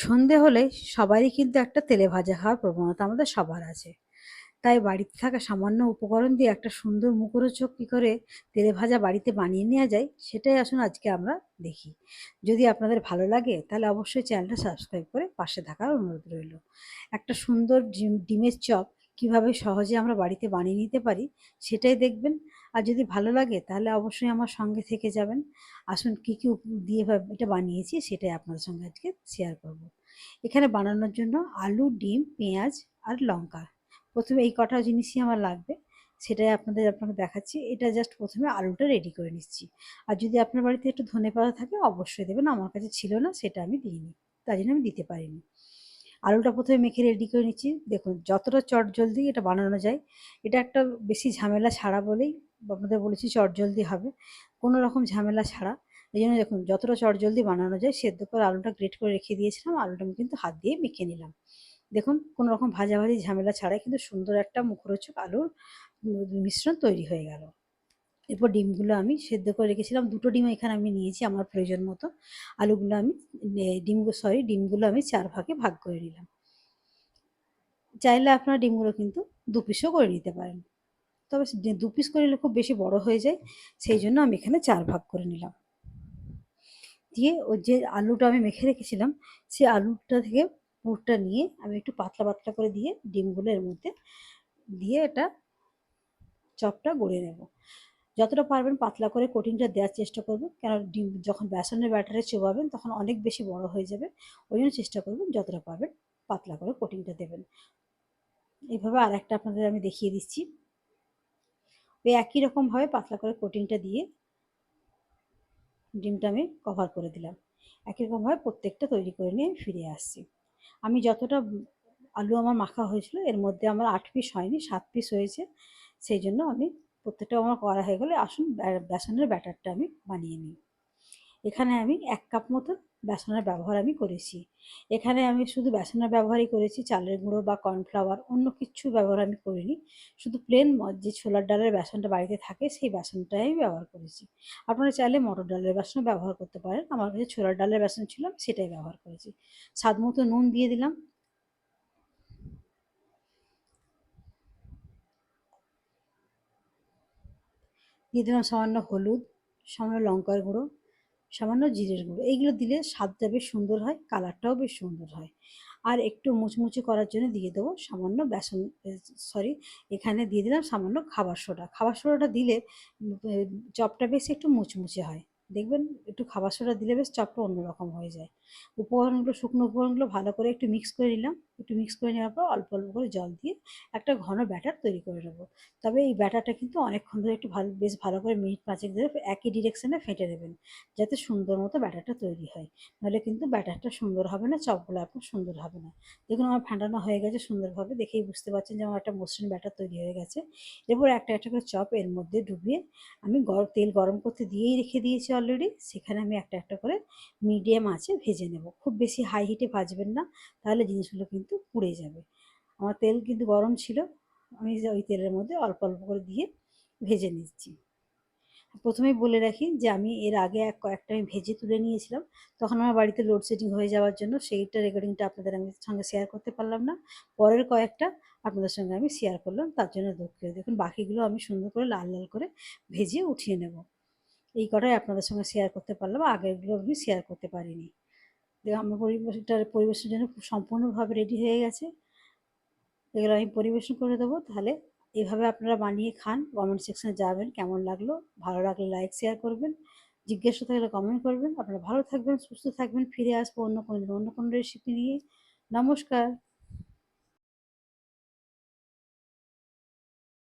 সন্ধে হলেই সবারই কিন্তু একটা তেলে ভাজা খাওয়ার প্রবণতা আমাদের সবার আছে। তাই বাড়িতে থাকা সামান্য উপকরণ দিয়ে একটা সুন্দর মুখরোচক কী করে তেলে ভাজা বাড়িতে বানিয়ে নেওয়া যায় সেটাই আসুন আজকে আমরা দেখি। যদি আপনাদের ভালো লাগে তাহলে অবশ্যই চ্যানেলটা সাবস্ক্রাইব করে পাশে থাকার অনুরোধ রইল। একটা সুন্দর ডিমের চপ কিভাবে সহজে আমরা বাড়িতে বানিয়ে নিতে পারি সেটাই দেখবেন। আর যদি ভালো লাগে তাহলে অবশ্যই আমার সঙ্গে থেকে যাবেন। আসুন কী কী দিয়ে এটা বানিয়েছি সেটাই আপনাদের সঙ্গে আজকে শেয়ার করব। এখানে বানানোর জন্য আলু, ডিম, পেঁয়াজ আর লঙ্কা, প্রথমে এই কটা জিনিসই আমার লাগবে, সেটাই আপনাকে দেখাচ্ছি। এটা জাস্ট প্রথমে আলুটা রেডি করে নিচ্ছি। আর যদি আপনার বাড়িতে একটু ধনেপাতা থাকে অবশ্যই দেবেন, আমার কাছে ছিল না সেটা আমি দিইনি, তাই জন্য আমি দিতে পারিনি। আলুটা প্রথমে মেখে রেডি করে নিচ্ছি। দেখুন যতটা চটজলদি এটা বানানো যায়, এটা একটা বেশি ঝামেলা ছাড়া বলেই আপনাদের বলেছি চটজলদি হবে, কোনো রকম ঝামেলা ছাড়া। এই জন্য দেখুন যতটা চটজলদি বানানো যায়, সেদ্ধ করে আলুটা গ্রেট করে রেখে দিয়েছিলাম, আলুটা আমি কিন্তু হাত দিয়ে মেখে নিলাম। দেখুন কোনো রকম ভাজাভাজি ঝামেলা ছাড়াই কিন্তু সুন্দর একটা মুখরোচক আলুর মিশ্রণ তৈরি হয়ে গেল। এরপর ডিমগুলো আমি সেদ্ধ করে রেখেছিলাম, দুটো ডিম এখানে আমি নিয়েছি আমার প্রয়োজন মতো। আলুগুলো আমি ডিমগুলো আমি 4 ভাগে ভাগ করে নিলাম। চাইলে আপনারা ডিমগুলো কিন্তু 2 পিসও করে নিতে পারেন, তবে 2 পিস করে নিলে খুব বেশি বড় হয়ে যায়, সেই জন্য আমি এখানে 4 ভাগ করে নিলাম। দিয়ে ওই যে আলুটা আমি মেখে রেখেছিলাম, সেই আলুটা থেকে পুরটা নিয়ে আমি একটু পাতলা পাতলা করে দিয়ে ডিমগুলো এর মধ্যে দিয়ে এটা চপটা গড়ে নেব। যতটা পারবেন পাতলা করে কোটিংটা দেওয়ার চেষ্টা করবেন, কেন ডিম যখন বেসনের ব্যাটারে চোবাবেন তখন অনেক বেশি বড় হয়ে যাবে, ওই জন্য চেষ্টা করবেন যতটা পারবেন পাতলা করে কোটিংটা দেবেন। এইভাবে আর একটা আপনাদের আমি দেখিয়ে দিচ্ছি। ওই একই রকমভাবে পাতলা করে কোটিংটা দিয়ে ডিমটা আমি কভার করে দিলাম। একই রকমভাবে প্রত্যেকটা তৈরি করে নিয়ে ফিরে আসছি। আমি যতটা আলু আমার মাখা হয়েছিল এর মধ্যে আমার 8 পিস হয়নি, 7 পিস হয়েছে, সেই জন্য আমি প্রত্যেকটা আমার করা হয়ে গেলে আসুন বেসনের ব্যাটারটা আমি বানিয়ে নিই। এখানে আমি 1 কাপ মতন বেসনের ব্যবহার আমি করেছি। এখানে আমি শুধু বেসনের ব্যবহারই করেছি, চালের গুঁড়ো বা কর্নফ্লাওয়ার অন্য কিচ্ছু ব্যবহার আমি করিনি। শুধু প্লেন যে ছোলার ডালের বেসনটা বাড়িতে থাকে সেই বেসনটাই আমি ব্যবহার করেছি। আপনারা চাইলে মটর ডালের বেসনও ব্যবহার করতে পারেন, আমার কাছে ছোলার ডালের বেসন ছিল সেটাই ব্যবহার করেছি। স্বাদ মতো নুন দিয়ে দিলাম। দিয়ে দিলাম সামান্য হলুদ, সামান্য লঙ্কার গুঁড়ো, সামান্য জিরের গুঁড়ো। এইগুলো দিলে স্বাদটা বেশ সুন্দর হয়, কালারটাও বেশ সুন্দর হয়। আর একটু মুচমুচে করার জন্য দিয়ে দেবো সামান্য বেসন, সরি, এখানে দিয়ে দিলাম সামান্য খাবার সোডা। খাবার সোডাটা দিলে চপটা বেশ একটু মুচমুচে হয়। দেখবেন একটু খাবার সোডা দিলে বেশ চপটা অন্যরকম হয়ে যায়। শুকনো উপকরণগুলো ভালো করে একটু মিক্স করে নিলাম। একটু মিক্স করে নেওয়ার পর অল্প অল্প করে জল দিয়ে একটা ঘন ব্যাটার তৈরি করে নেবো। তবে এই ব্যাটারটা কিন্তু অনেকক্ষণ ধরে একটু বেশ ভালো করে মিনিট 5 ধরে একই ডিরেকশনে ফেটে দেবেন, যাতে সুন্দর মতো ব্যাটারটা তৈরি হয়। নাহলে কিন্তু ব্যাটারটা সুন্দর হবে না, চপগুলো আপনার সুন্দর হবে না। দেখুন আমার ফেটানো হয়ে গেছে সুন্দরভাবে, দেখেই বুঝতে পারছেন যে আমার একটা মসৃণ ব্যাটার তৈরি হয়ে গেছে। এরপর একটা একটা করে চপ এর মধ্যে ডুবিয়ে আমি তেল গরম করতে দিয়েই রেখে দিয়েছি অলরেডি, সেখানে আমি একটা একটা করে মিডিয়াম আঁচে ভেজে নেব। খুব বেশি হাই হিটে ভাজবেন না, তাহলে জিনিসগুলো কিন্তু পুড়ে যাবে। আমার তেল কিন্তু গরম ছিল, আমি ওই তেলের মধ্যে অল্প অল্প করে দিয়ে ভেজে নিচ্ছি। প্রথমেই বলে রাখি যে আমি এর আগে কয়েকটা আমি ভেজে তুলে নিয়েছিলাম, তখন আমার বাড়িতে লোডশেডিং হয়ে যাওয়ার জন্য সেইটা রেকর্ডিংটা আপনাদের আমি সঙ্গে শেয়ার করতে পারলাম না। পরের কয়েকটা আপনাদের সঙ্গে আমি শেয়ার করলাম, তার জন্য দুঃখিত। দেখুন বাকিগুলো আমি সুন্দর করে লাল লাল করে ভেজে উঠিয়ে নেব। এই কটাই আপনাদের সঙ্গে শেয়ার করতে পারলাম, আগেরগুলো আমি শেয়ার করতে পারিনি। দেখুন আমার পরিবেশের জন্য খুব সম্পূর্ণভাবে রেডি হয়ে গেছে। এগুলো আমি পরিবেশন করে দেবো। তাহলে এভাবে আপনারা বানিয়ে খান, কমেন্ট সেকশনে জানাবেন কেমন লাগলো। ভালো লাগলে লাইক শেয়ার করবেন, জিজ্ঞাসা থাকলে কমেন্ট করবেন। আপনারা ভালো থাকবেন, সুস্থ থাকবেন। ফিরে আসবো অন্য কোনো দিন অন্য কোনো রেসিপি নিয়ে। নমস্কার।